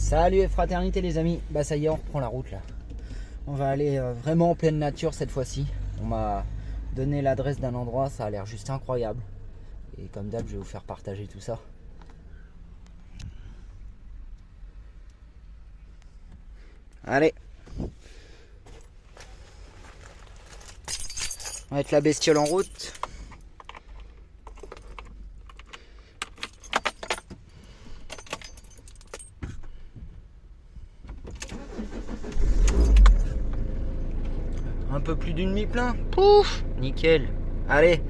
Salut et fraternité les amis. Bah ça y est, on reprend la route là. On va aller vraiment en pleine nature cette fois-ci. On m'a donné l'adresse d'un endroit, ça a l'air juste incroyable. Et comme d'hab, je vais vous faire partager tout ça. Allez. On va mettre la bestiole en route. Un peu plus d'une mi-plein. Pouf, nickel. Allez,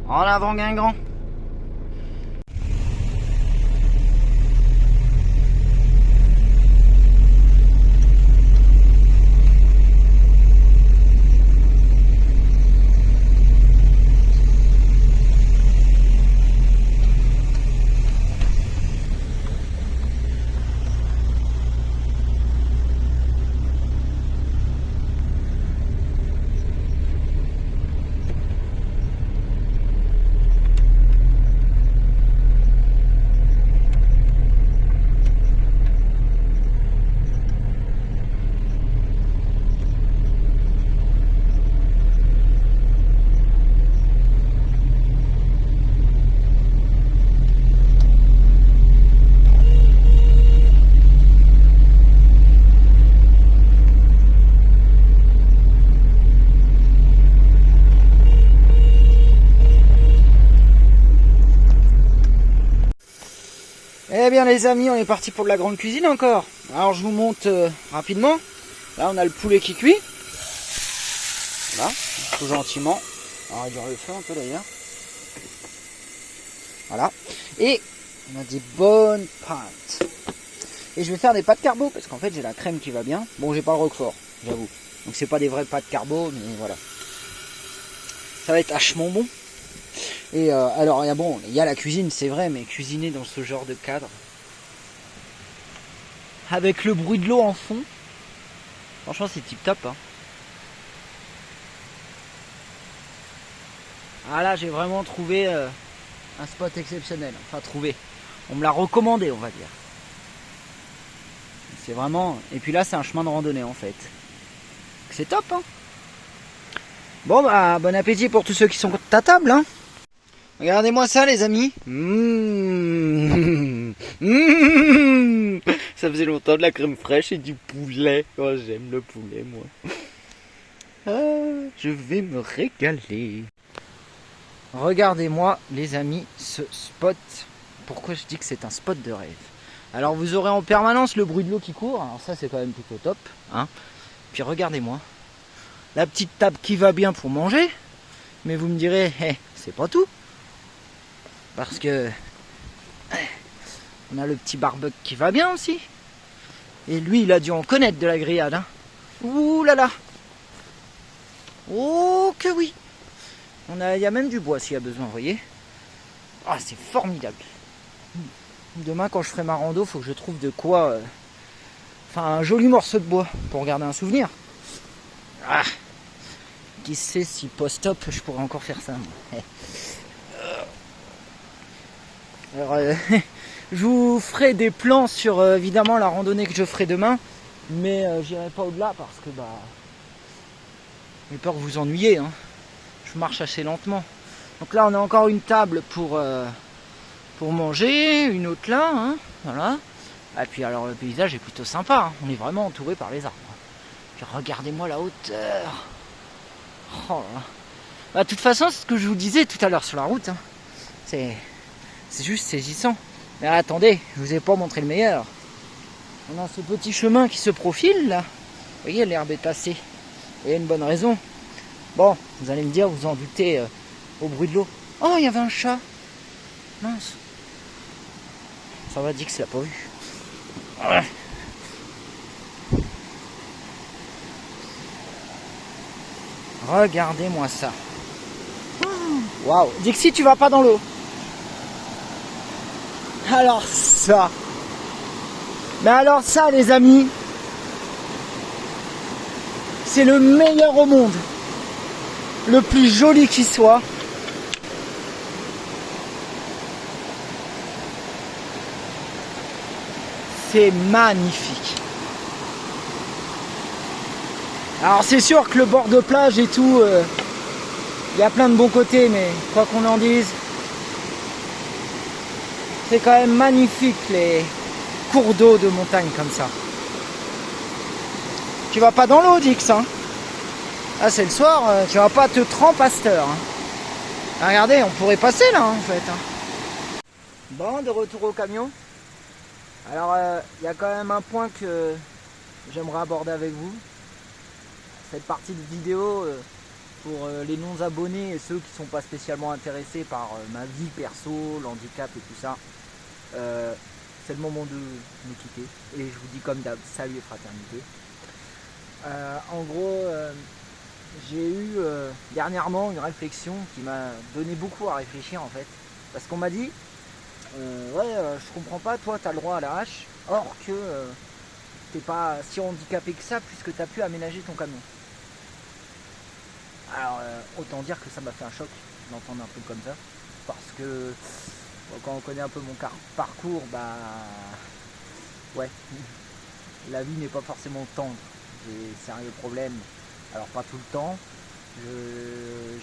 en avant Guingamp. Eh bien les amis, on est parti pour de la grande cuisine encore. Alors je vous montre rapidement. Là on a le poulet qui cuit. Voilà, tout gentiment. On va réduire le feu un peu d'ailleurs. Voilà. Et on a des bonnes pâtes. Et je vais faire des pâtes carbo parce qu'en fait j'ai la crème qui va bien. Bon, j'ai pas le roquefort, j'avoue. Donc c'est pas des vraies pâtes carbo, mais voilà. Ça va être vachement bon. Et alors, bon, il y a la cuisine, c'est vrai, mais cuisiner dans ce genre de cadre, avec le bruit de l'eau en fond, franchement, c'est tip top. Hein. Ah là, j'ai vraiment trouvé un spot exceptionnel. Enfin, trouvé. On me l'a recommandé, on va dire. C'est vraiment. Et puis là, c'est un chemin de randonnée en fait. C'est top, hein. Bon, bah, bon appétit pour tous ceux qui sont à table, hein. Regardez-moi ça les amis. Ça faisait longtemps de la crème fraîche et du poulet. Oh, j'aime le poulet moi. Ah, je vais me régaler. Regardez-moi les amis ce spot. Pourquoi je dis que c'est un spot de rêve? Alors vous aurez en permanence le bruit de l'eau qui court. Alors ça c'est quand même plutôt top. Hein. Puis regardez-moi. La petite table qui va bien pour manger. Mais vous me direz, c'est pas tout. Parce que on a le petit barbecue qui va bien aussi. Et lui, il a dû en connaître de la grillade. Hein. Ouh là là. Oh que oui. Il y a même du bois s'il y a besoin, vous voyez. Ah, c'est formidable. Demain, quand je ferai ma rando, faut que je trouve de quoi... Enfin, un joli morceau de bois pour garder un souvenir. Ah. Qui sait si post-op, je pourrais encore faire ça. Alors, je vous ferai des plans sur évidemment la randonnée que je ferai demain, mais j'irai pas au-delà parce que j'ai peur que vous ennuyiez. Hein. Je marche assez lentement. Donc là, on a encore une table pour manger, une autre là, hein, voilà. Et puis alors le paysage est plutôt sympa. Hein. On est vraiment entouré par les arbres. Puis regardez-moi la hauteur. Oh là là. Bah, de toute façon, c'est ce que je vous disais tout à l'heure sur la route. Hein. C'est juste saisissant. Mais attendez, je vous ai pas montré le meilleur. On a ce petit chemin qui se profile là. Vous voyez, l'herbe est tassée. Et il y a une bonne raison. Bon, vous allez me dire, vous en doutez au bruit de l'eau. Oh, il y avait un chat. Mince. Ça va dire que c'est pas vu. Ouais. Regardez-moi ça. Waouh. Dixie, tu vas pas dans l'eau. Alors ça. Mais alors ça les amis. C'est le meilleur au monde. Le plus joli qui soit. c'est magnifique. Alors c'est sûr que le bord de plage et tout, il y a plein de bons côtés, mais quoi qu'on en dise, c'est quand même magnifique les cours d'eau de montagne comme ça. Tu vas pas dans l'eau, Dix, hein? Ah, c'est le soir, tu vas pas te tremper à cette heure. Hein. Ah, regardez, on pourrait passer là en fait. Hein. Bon, de retour au camion. Alors, il y a quand même un point que j'aimerais aborder avec vous. Cette partie de vidéo, pour les non-abonnés et ceux qui ne sont pas spécialement intéressés par ma vie perso, l'handicap et tout ça, c'est le moment de nous quitter. Et je vous dis comme d'hab, salut et fraternité. En gros, j'ai eu dernièrement une réflexion qui m'a donné beaucoup à réfléchir en fait. Parce qu'on m'a dit, je comprends pas, toi tu as le droit à la hache, or que t'es pas si handicapé que ça puisque tu as pu aménager ton camion. Alors autant dire que ça m'a fait un choc d'entendre un truc comme ça. Parce que quand on connaît un peu mon parcours, bah ouais, la vie n'est pas forcément tendre. J'ai sérieux problèmes. Alors pas tout le temps,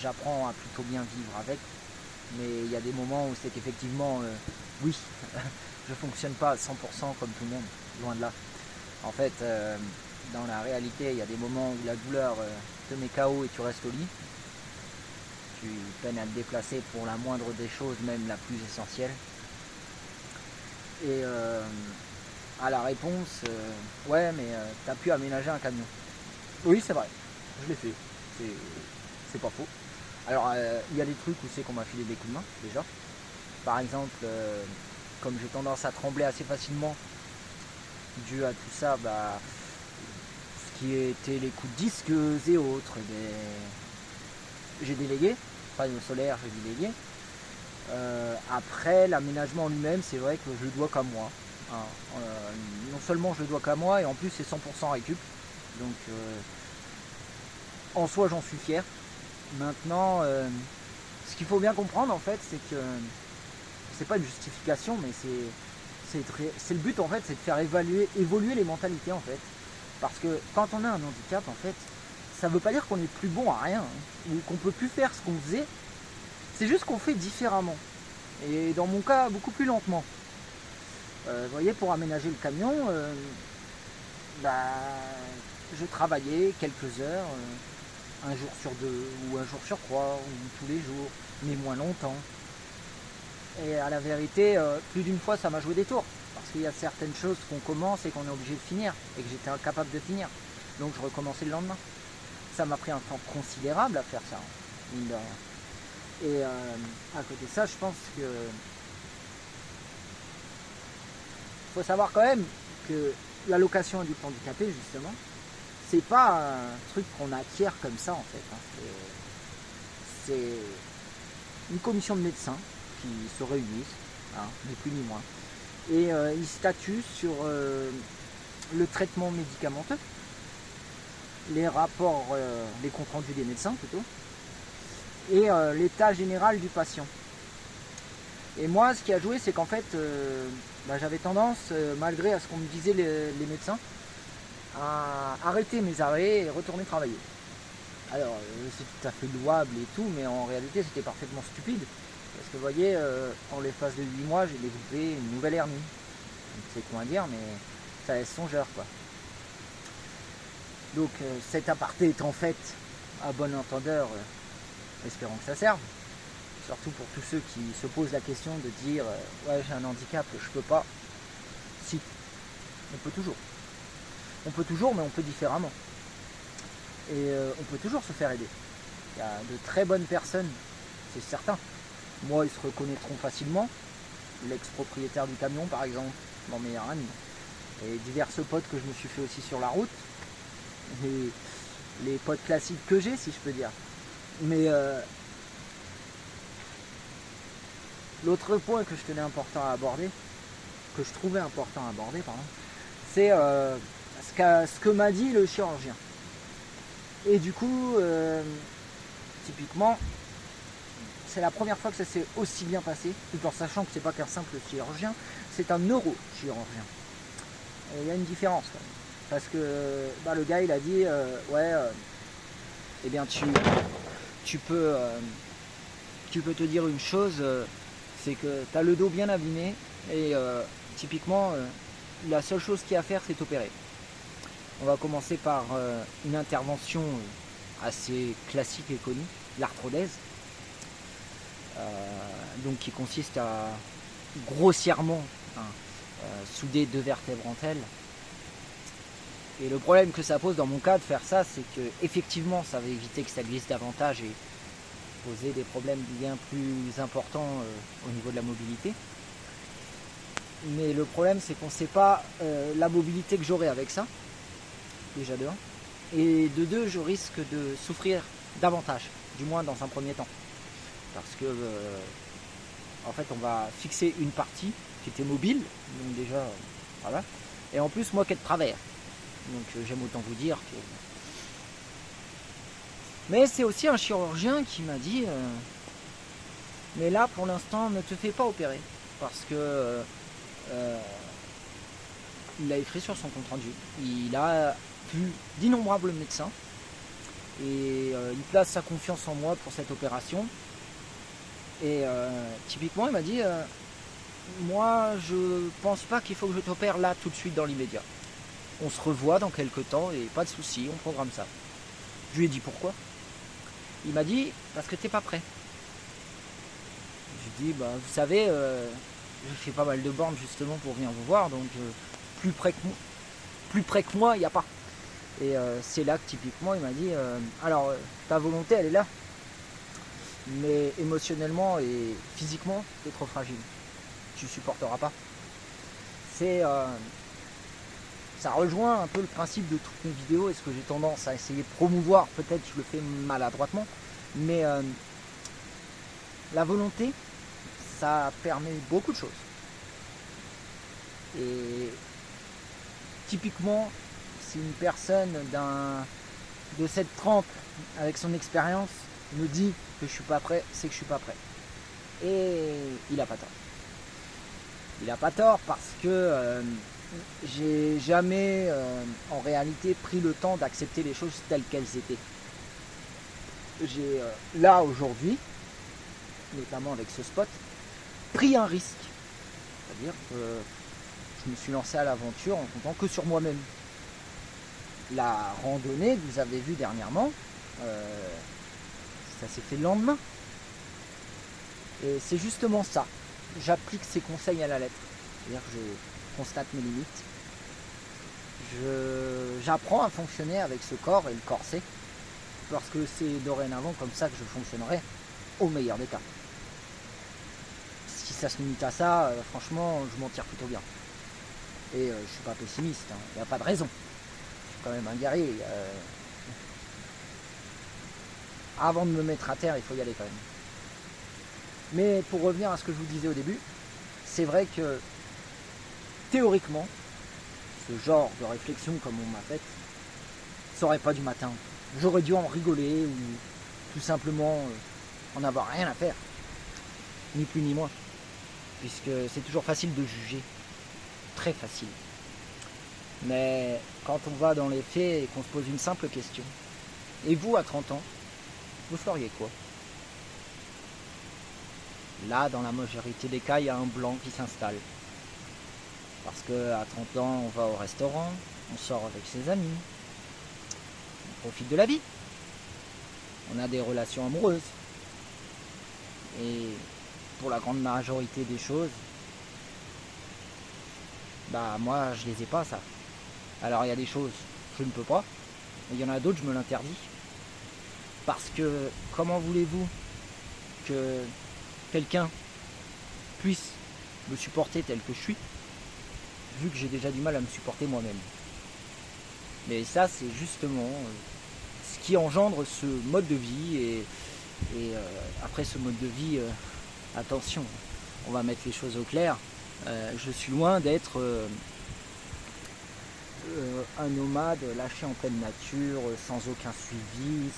j'apprends à plutôt bien vivre avec, mais il y a des moments où c'est qu'effectivement, oui, je fonctionne pas à 100% comme tout le monde, loin de là. En fait, dans la réalité, il y a des moments où la douleur te met KO et tu restes au lit. Tu peines à te déplacer pour la moindre des choses, même la plus essentielle. Et à la réponse, ouais, mais tu as pu aménager un camion. Oui, c'est vrai. Je l'ai fait, c'est pas faux. Alors il y a des trucs où c'est qu'on m'a filé des coups de main déjà. Par exemple, comme j'ai tendance à trembler assez facilement dû à tout ça, bah, ce qui était les coups de disques et autres, j'ai délégué, panneau solaire j'ai délégué. Après l'aménagement lui-même, c'est vrai que je le dois qu'à moi. Hein. Non seulement je le dois qu'à moi, et en plus c'est 100% récup. Donc en soi j'en suis fier. Maintenant, ce qu'il faut bien comprendre en fait, c'est que c'est pas une justification, mais c'est le but en fait, c'est de faire évoluer les mentalités en fait. Parce que quand on a un handicap en fait, ça veut pas dire qu'on est plus bon à rien, hein, ou qu'on peut plus faire ce qu'on faisait. C'est juste qu'on fait différemment. Et dans mon cas, beaucoup plus lentement. Vous voyez, pour aménager le camion, je travaillais quelques heures. Un jour sur deux, ou un jour sur trois, ou tous les jours, mais moins longtemps. Et à la vérité, plus d'une fois ça m'a joué des tours, parce qu'il y a certaines choses qu'on commence et qu'on est obligé de finir, et que j'étais incapable de finir. Donc je recommençais le lendemain. Ça m'a pris un temps considérable à faire ça, mine de rien. Et à côté de ça, je pense que faut savoir quand même que l'allocation adulte handicapé, justement, c'est pas un truc qu'on acquiert comme ça en fait. Hein. C'est une commission de médecins qui se réunissent, hein, ni plus ni moins. Et ils statuent sur le traitement médicamenteux, les rapports, les comptes rendus des médecins plutôt, et l'état général du patient. Et moi, ce qui a joué, c'est qu'en fait, j'avais tendance, malgré à ce qu'on me disait les médecins, à arrêter mes arrêts et retourner travailler. Alors c'est tout à fait louable et tout, mais en réalité c'était parfaitement stupide. Parce que vous voyez, en l'espace de 8 mois, j'ai développé une nouvelle hernie. C'est con à dire, mais ça laisse songeur quoi. Donc cet aparté est en fait, à bon entendeur, espérons que ça serve. Surtout pour tous ceux qui se posent la question de dire ouais, j'ai un handicap, je peux pas. Si, on peut toujours. On peut toujours, mais on peut différemment. Et on peut toujours se faire aider. Il y a de très bonnes personnes, c'est certain. Moi, ils se reconnaîtront facilement. L'ex-propriétaire du camion, par exemple, mon meilleur ami. Et diverses potes que je me suis fait aussi sur la route. Et les potes classiques que j'ai, si je peux dire. Mais l'autre point que je tenais important à aborder, que je trouvais important à aborder, pardon, c'est ce que m'a dit le chirurgien. Et du coup, typiquement, c'est la première fois que ça s'est aussi bien passé, tout en sachant que c'est pas qu'un simple chirurgien, c'est un neurochirurgien. Et il y a une différence quand même. Parce que le gars il a dit ouais eh bien tu peux te dire une chose, c'est que tu as le dos bien abîmé et typiquement la seule chose qu'il y a à faire c'est t'opérer. On va commencer par une intervention assez classique et connue, l'arthrodèse, donc qui consiste à grossièrement souder deux vertèbres entre elles. Et le problème que ça pose dans mon cas de faire ça, c'est que effectivement ça va éviter que ça glisse davantage et poser des problèmes bien plus importants au niveau de la mobilité. Mais le problème c'est qu'on ne sait pas la mobilité que j'aurai avec ça, déjà de 1. Et de 2, je risque de souffrir davantage, du moins dans un premier temps. Parce que en fait on va fixer une partie qui était mobile, donc déjà voilà. Et en plus moi qui est de travers. Donc j'aime autant vous dire que... Mais c'est aussi un chirurgien qui m'a dit mais là pour l'instant ne te fais pas opérer. Parce que il a écrit sur son compte rendu. Il a vu d'innombrables médecins. Et il place sa confiance en moi pour cette opération. Et typiquement il m'a dit moi je pense pas qu'il faut que je t'opère là tout de suite dans l'immédiat. On se revoit dans quelques temps et pas de soucis, on programme ça. Je lui ai dit pourquoi. Il m'a dit parce que t'es pas prêt. Je lui ai dit vous savez, j'ai fait pas mal de bornes justement pour venir vous voir, donc plus près que moi, il n'y a pas. Et c'est là que typiquement il m'a dit alors ta volonté elle est là, mais émotionnellement et physiquement t'es trop fragile. Tu supporteras pas. Ça rejoint un peu le principe de toutes mes vidéos et ce que j'ai tendance à essayer de promouvoir. Peut-être je le fais maladroitement, mais la volonté, ça permet beaucoup de choses. Et typiquement, si une personne de cette trempe, avec son expérience, me dit que je suis pas prêt, c'est que je suis pas prêt. Et il a pas tort. Il a pas tort parce que j'ai jamais en réalité pris le temps d'accepter les choses telles qu'elles étaient. J'ai là aujourd'hui, notamment avec ce spot, pris un risque. C'est-à-dire que je me suis lancé à l'aventure en comptant que sur moi-même. La randonnée que vous avez vue dernièrement, ça s'est fait le lendemain. Et c'est justement ça. J'applique ces conseils à la lettre. C'est-à-dire que je constate mes limites. J'apprends à fonctionner avec ce corps et le corset. Parce que c'est dorénavant comme ça que je fonctionnerai au meilleur des cas. Si ça se limite à ça, franchement, je m'en tire plutôt bien. Et je suis pas pessimiste, il n'y a pas de raison. Je suis quand même un guerrier. Avant de me mettre à terre, il faut y aller quand même. Mais pour revenir à ce que je vous disais au début, c'est vrai que théoriquement, ce genre de réflexion comme on m'a faite, ça aurait pas dû m'atteindre. J'aurais dû en rigoler ou tout simplement en avoir rien à faire. Ni plus ni moins. Puisque c'est toujours facile de juger. Très facile. Mais quand on va dans les faits et qu'on se pose une simple question, et vous à 30 ans, vous feriez quoi? Là, dans la majorité des cas, il y a un blanc qui s'installe. Parce qu'à 30 ans, on va au restaurant, on sort avec ses amis, on profite de la vie. On a des relations amoureuses. Et pour la grande majorité des choses, moi, je les ai pas, ça. Alors, il y a des choses, je ne peux pas. Et il y en a d'autres, je me l'interdis. Parce que, comment voulez-vous que quelqu'un puisse me supporter tel que je suis, vu que j'ai déjà du mal à me supporter moi-même. Mais ça, c'est justement ce qui engendre ce mode de vie. Et après ce mode de vie, attention, on va mettre les choses au clair. Je suis loin d'être un nomade lâché en pleine nature, sans aucun suivi,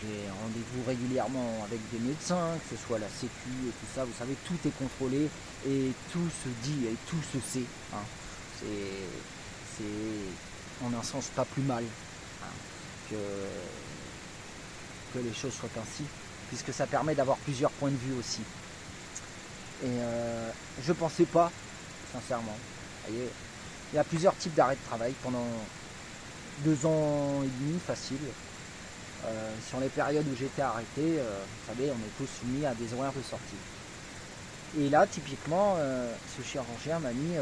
j'ai rendez-vous régulièrement avec des médecins, que ce soit la sécu et tout ça, vous savez, tout est contrôlé et tout se dit et tout se sait. C'est en un sens pas plus mal, hein, que les choses soient ainsi, puisque ça permet d'avoir plusieurs points de vue aussi. Et je pensais pas, sincèrement. Vous voyez, il y a plusieurs types d'arrêts de travail pendant 2 ans et demi facile. Sur les périodes où j'étais arrêté, vous savez, on est tous soumis à des horaires de sortie. Et là, typiquement, ce chirurgien m'a mis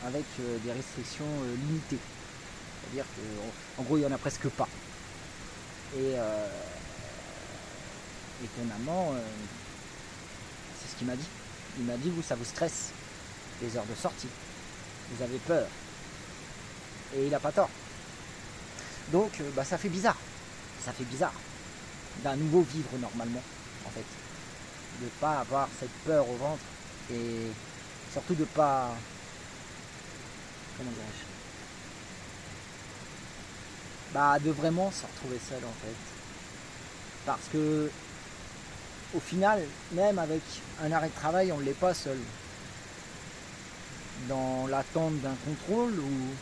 avec des restrictions limitées. C'est-à-dire qu'en gros, il n'y en a presque pas. Et étonnamment, c'est ce qu'il m'a dit. Il m'a dit, vous, ça vous stresse, les heures de sortie. Vous avez peur. Et il n'a pas tort. Donc, ça fait bizarre. Ça fait bizarre d'un nouveau vivre normalement, en fait. De ne pas avoir cette peur au ventre et surtout de pas... Comment dirais-je, de vraiment se retrouver seul, en fait. Parce que, au final, même avec un arrêt de travail, on ne l'est pas seul. Dans l'attente d'un contrôle ou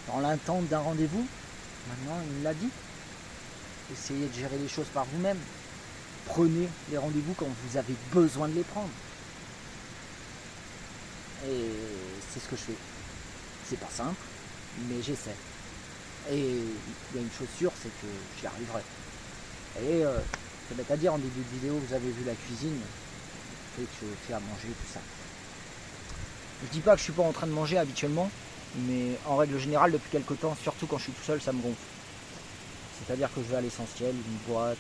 dans l'attente d'un rendez-vous, maintenant, il me l'a dit. Essayez de gérer les choses par vous-même. Prenez les rendez-vous quand vous avez besoin de les prendre. Et c'est ce que je fais. C'est pas simple, mais j'essaie. Et il y a une chose sûre, c'est que j'y arriverai. Et c'est bête à dire, en début de vidéo, vous avez vu la cuisine, fait que je fais à manger, tout ça. Je dis pas que je suis pas en train de manger habituellement, mais en règle générale, depuis quelques temps, surtout quand je suis tout seul, ça me gonfle. C'est-à-dire que je vais à l'essentiel, une boîte,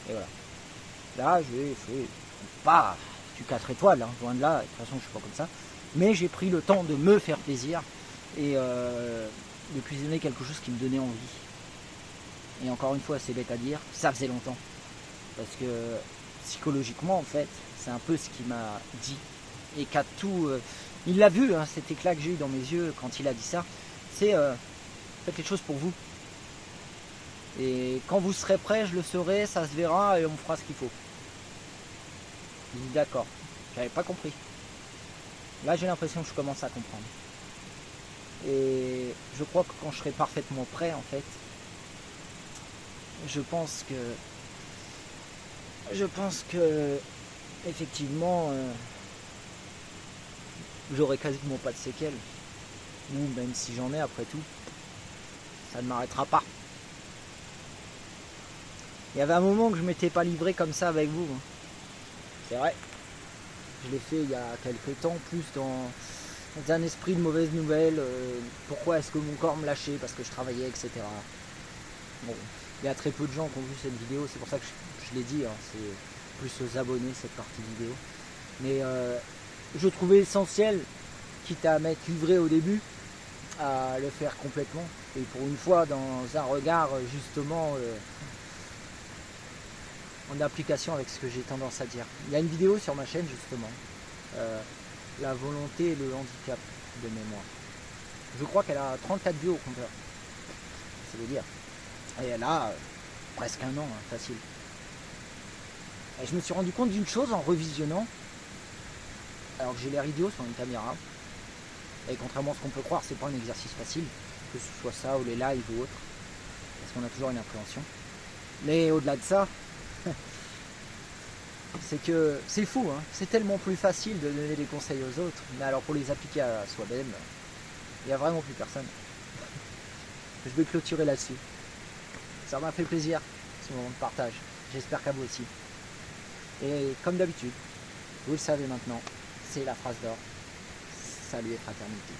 et voilà. Là, j'ai fait pas du 4 étoiles, hein, loin de là, de toute façon, je suis pas comme ça. Mais j'ai pris le temps de me faire plaisir et de cuisiner quelque chose qui me donnait envie. Et encore une fois, c'est bête à dire, ça faisait longtemps. Parce que psychologiquement, en fait, c'est un peu ce qu'il m'a dit. Et qu'à tout... il l'a vu, hein, cet éclat que j'ai eu dans mes yeux quand il a dit ça. C'est faites les choses pour vous. Et quand vous serez prêt, je le serai, ça se verra et on fera ce qu'il faut. Je dis d'accord, j'avais pas compris. Là, j'ai l'impression que je commence à comprendre. Et je crois que quand je serai parfaitement prêt, en fait, je pense que effectivement, j'aurai quasiment pas de séquelles. Ou même si j'en ai après tout, ça ne m'arrêtera pas. Il y avait un moment que je m'étais pas livré comme ça avec vous. C'est vrai. Je l'ai fait il y a quelques temps, plus dans un esprit de mauvaise nouvelle. Pourquoi est-ce que mon corps me lâchait parce que je travaillais, etc. Bon, il y a très peu de gens qui ont vu cette vidéo, c'est pour ça que je l'ai dit, hein, c'est plus aux abonnés cette partie vidéo. Mais je trouvais essentiel, quitte à m'être livré au début, à le faire complètement. Et pour une fois, dans un regard justement en application avec ce que j'ai tendance à dire. Il y a une vidéo sur ma chaîne justement, la volonté et le handicap de mémoire. Je crois qu'elle a 34 vues au compteur. Ça veut dire. Et elle a presque un an, hein, facile. Et je me suis rendu compte d'une chose en revisionnant, alors que j'ai l'air idiot sur une caméra, et contrairement à ce qu'on peut croire, c'est pas un exercice facile, que ce soit ça ou les lives ou autre, parce qu'on a toujours une appréhension. Mais au-delà de ça, c'est que c'est fou, hein, c'est tellement plus facile de donner des conseils aux autres, mais alors pour les appliquer à soi-même, il n'y a vraiment plus personne. Je vais clôturer là-dessus. Ça m'a fait plaisir, ce moment de partage. J'espère qu'à vous aussi. Et comme d'habitude, vous le savez maintenant, c'est la phrase d'or. Salut et fraternité.